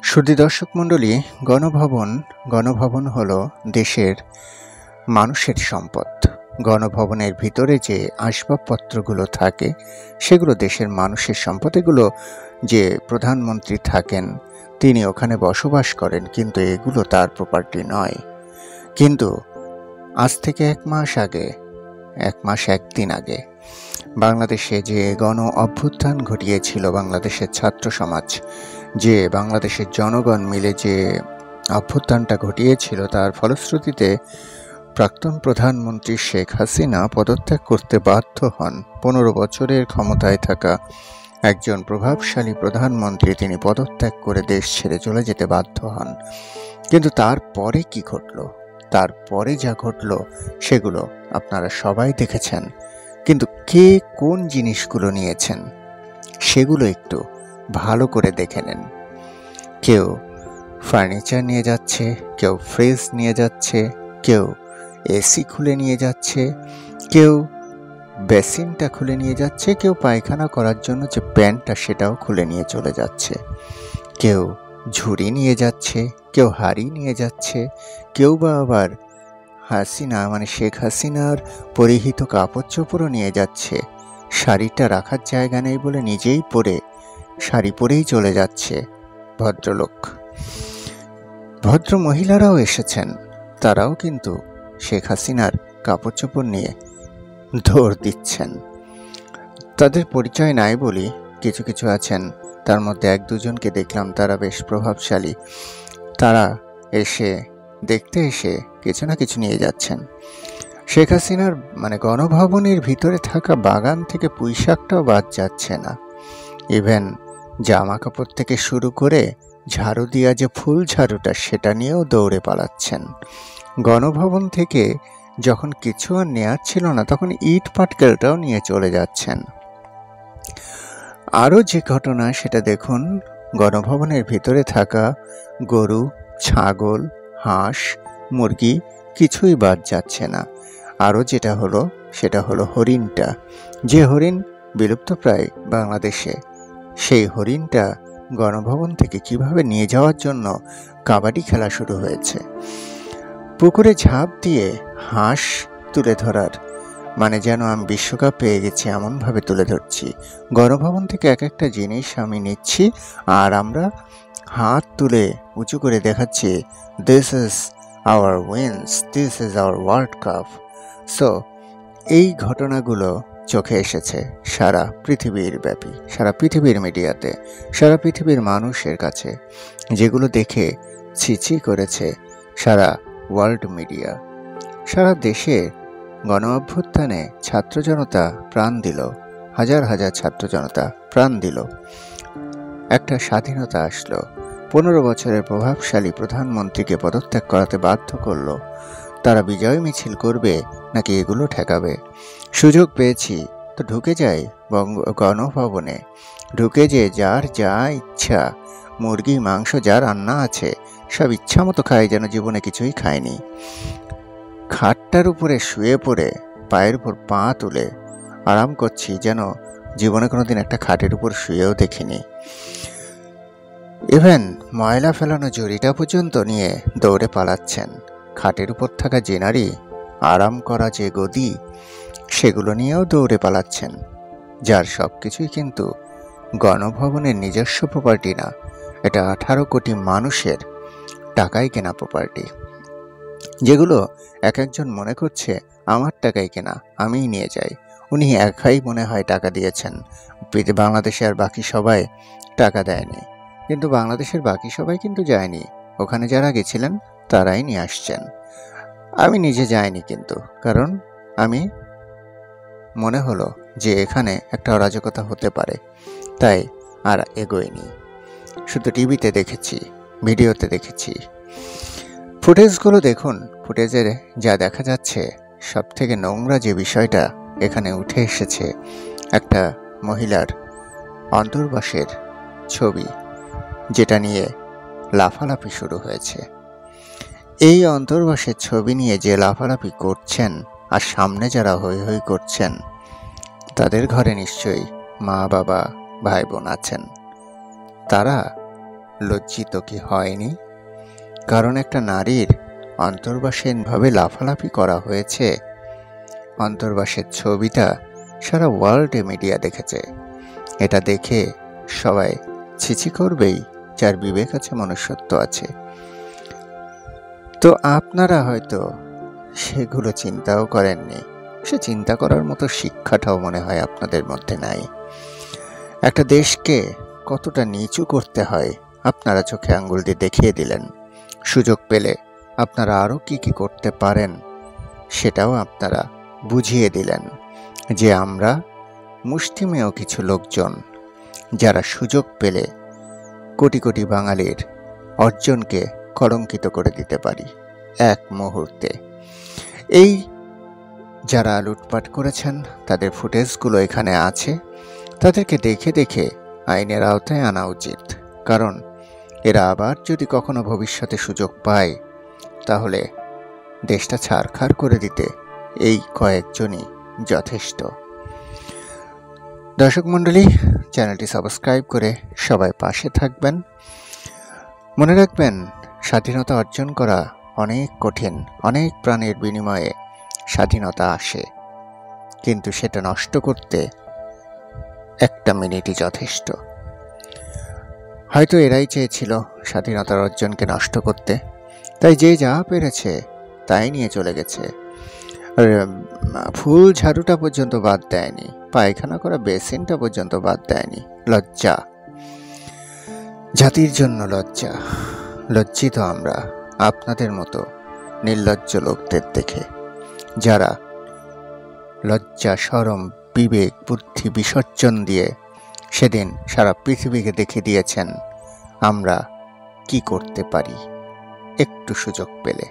সুধী দর্শক মণ্ডলী, গণভবন হলো দেশের মানুষের সম্পদ। গণভবনের ভিতরে যে আসবাবপত্রগুলো থাকে সেগুলো দেশের মানুষের সম্পদ। এগুলো যে প্রধানমন্ত্রী থাকেন তিনি ওখানে বসবাস করেন, কিন্তু এগুলো তার প্রপার্টি নয়। কিন্তু আজ থেকে এক মাস একদিন আগে বাংলাদেশে যে গণ অভ্যুত্থান ঘটিয়েছিল বাংলাদেশের ছাত্র সমাজ, যে বাংলাদেশের জনগণ মিলে যে অভ্যুত্থানটা ঘটিয়েছিল, তার ফলশ্রুতিতে প্রাক্তন প্রধানমন্ত্রী শেখ হাসিনা পদত্যাগ করতে বাধ্য হন। 15 বছরের ক্ষমতায় থাকা একজন প্রভাবশালী প্রধানমন্ত্রী তিনি পদত্যাগ করে দেশ ছেড়ে চলে যেতে বাধ্য হন। কিন্তু তারপরে কি ঘটল, তারপরে যা ঘটল সেগুলো আপনারা সবাই দেখেছেন। কিন্তু কে কোন জিনিসগুলো নিয়েছেন সেগুলো একটু ভালো করে দেখে নেন। কেউ ফার্নিচার নিয়ে যাচ্ছে, কেউ ফ্রিজ নিয়ে যাচ্ছে, কেউ এসি খুলে নিয়ে যাচ্ছে, কেউ বেসিনটা খুলে নিয়ে যাচ্ছে, কেউ পায়খানা করার জন্য যে প্যান্টটা সেটাও খুলে নিয়ে চলে যাচ্ছে, কেউ ঝুড়ি নিয়ে যাচ্ছে, কেউ হাঁড়ি নিয়ে যাচ্ছে, কেউ বা আবার শেখ হাসিনার পরিহিত কাপড় চোপড়ও নিয়ে যাচ্ছে। শাড়িটা রাখার জায়গা নেই বলে নিজেই পরে শাড়ি পরেই চলে যাচ্ছে ভদ্রলোক। ভদ্র মহিলারাও এসেছেন, তারাও কিন্তু শেখ হাসিনার কাপড় চোপড় নিয়ে দৌড় দিচ্ছেন। তাদের পরিচয় নাই বলি কিছু কিছু আছেন, তার মধ্যে এক দুজনকে দেখলাম তারা বেশ প্রভাবশালী। তারা দেখতে এসে কিছু না কিছু নিয়ে যাচ্ছেন। শেখ হাসিনার গণভবনের ভিতরে থাকা বাগান থেকে পুঁইশাকটাও বাদ যাচ্ছে না। ইভেন জামা কাপড় থেকে শুরু করে ঝাড়ু দিয়া যে ফুল ঝাড়ুটা সেটা নিয়েও দৌড়ে পালাচ্ছেন। গণভবন থেকে যখন কিছু আর নেয়ার ছিল না তখন ইট পাটকেলটাও নিয়ে চলে যাচ্ছেন। আরও যে ঘটনা সেটা দেখুন, গণভবনের ভিতরে থাকা গরু, ছাগল, হাঁস, মুরগি কিছুই বাদ যাচ্ছে না। আরও যেটা হলো সেটা হলো হরিণটা, যে হরিণ বিলুপ্তপ্রায় বাংলাদেশে, সেই হরিণটা গণভবন থেকে কিভাবে নিয়ে যাওয়ার জন্য কাবাডি খেলা শুরু হয়েছে। পুকুরে ঝাঁপ দিয়ে হাঁস তুলে ধরার যেন আমি বিশ্বকাপ পেয়ে গেছি এমনভাবে তুলে ধরছি। গণভবন থেকে এক একটা জিনিস আমি নিচ্ছি আর আমরা হাত তুলে উঁচু করে দেখাচ্ছি, this is our wins, this is our world cup. So এই ঘটনাগুলো চোখে এসেছে সারা পৃথিবীর মিডিয়াতে, সারা পৃথিবীর মানুষের কাছে, যেগুলো দেখে ছিছি করেছে সারা ওয়ার্ল্ড মিডিয়া। সারা দেশে গণ অভ্যুত্থানে ছাত্র জনতা প্রাণ দিল, হাজার হাজার ছাত্র জনতা প্রাণ দিল। একটা স্বাধীনতা আসলো, 15 বছরের প্রভাবশালী প্রধানমন্ত্রীকে পদত্যাগ করাতে বাধ্য করলো। তারা বিজয় মিছিল করবে নাকি এগুলো ঠেকাবে? সুযোগ পেয়েছি তো ঢুকে যাই গণভবনে, ঢুকে যে যার যা ইচ্ছা মুরগি মাংস যা রান্না আছে সব ইচ্ছা মতো খায়, যেন জীবনে কিছুই খায়নি। খাটটার উপরে শুয়ে পড়ে পায়ের উপর পা তুলে আরাম করছি, যেন জীবনে কোনোদিন একটা খাটের উপর শুয়েও দেখিনি। ইভেন ময়লা ফেলানো জড়িটা পর্যন্ত নিয়ে দৌড়ে পালাচ্ছেন। খাটের উপর থাকা জেনারি, আরাম করা যে গদি, সেগুলো নিয়েও দৌড়ে পালাচ্ছেন, যার সব কিছুই কিন্তু গণভবনের নিজস্ব প্রপার্টি না। এটা 18 কোটি মানুষের টাকায় কেনা প্রপার্টি, যেগুলো এক একজন মনে করছে আমার টাকায় কেনা, আমিই নিয়ে যাই। উনি একাই মনে হয় টাকা দিয়েছেন, বাংলাদেশে আর বাকি সবাই টাকা দেয়নি। কিন্তু বাংলাদেশের বাকি সবাই কিন্তু যায়নি, ওখানে যারা গেছিলেন তারাই নিয়ে আসছেন। আমি নিজে যাইনি, কিন্তু কারণ আমি মনে হলো যে এখানে একটা অরাজকতা হতে পারে, তাই আর এগোইনি। শুধু টিভিতে দেখেছি, ভিডিওতে দেখেছি। ফুটেজগুলো দেখুন, ফুটেজের যা দেখা যাচ্ছে সব থেকে নোংরা যে বিষয়টা এখানে উঠে এসেছে, একটা মহিলার অন্তর্বাসের ছবি, যেটা নিয়ে লাফালাফি শুরু হয়েছে। এই অন্তর্বাসের ছবি নিয়ে যে লাফালাফি করছেন আর সামনে যারা হৈ হৈ করছেন, তাদের ঘরে নিশ্চয়ই মা বাবা ভাই বোন আছেন। তারা লজ্জিত কি হয়নি? কারণ একটা নারীর অন্তর্বাসে ভাবে লাফালাফি করা হয়েছে, অন্তর্বাসের ছবিটা সারা ওয়ার্ল্ডে মিডিয়া দেখেছে। এটা দেখে সবাই ছিছি করবেই, যার বিবেক আছে, মনুষ্যত্ব আছে। তো আপনারা হয়তো সেগুলো চিন্তাও করেননি, সে চিন্তা করার মতো শিক্ষাটাও মনে হয় আপনাদের মধ্যে নাই। একটা দেশকে কতটা নিচু করতে হয় আপনারা চোখে আঙ্গুল দিয়ে দেখিয়ে দিলেন। সুযোগ পেলে আপনারা আরও কি কি করতে পারেন সেটাও আপনারা বুঝিয়ে দিলেন, যে আমরা মুষ্টিমেয় কিছু লোকজন যারা সুযোগ পেলে কোটি কোটি বাঙালির অর্জনকে কলঙ্কিত করে দিতে পারি এক মুহূর্তে। এই যারা লুটপাট করেছেন তাদের ফুটেজগুলো এখানে আছে, তাদেরকে দেখে দেখে আইনের আওতায় আনা উচিত। কারণ এরা আবার যদি কখনো ভবিষ্যতে সুযোগ পায়, তাহলে দেশটা ছারখার করে দিতে এই কয়েকজনই যথেষ্ট। দর্শক মণ্ডলী, চ্যানেলটি সাবস্ক্রাইব করে সবাই পাশে থাকবেন। মনে রাখবেন, স্বাধীনতা অর্জন করা অনেক কঠিন, অনেক প্রাণের বিনিময়ে স্বাধীনতা আসে, কিন্তু সেটা নষ্ট করতে একটা মিনিটই যথেষ্ট। হয়তো এরাই চেয়েছিল স্বাধীনতার অর্জনকে নষ্ট করতে, তাই যে যা পেরেছে তাই নিয়ে চলে গেছে। ফুল ঝাড়ুটা পর্যন্ত বাদ দেয়নি, পায়খানা করা বেসিনটা পর্যন্ত বাদ দেয়নি। লজ্জা, জাতির জন্য লজ্জা। লজ্জিত আমরা আপনাদের মতো নির্লজ্জ লোকদের দেখে, যারা লজ্জা, শরম, বিবেক, বুদ্ধি বিসর্জন দিয়ে সেদিন সারা পৃথিবীকে দেখিয়ে দিয়েছেন আমরা কি করতে পারি একটু সুযোগ পেলে।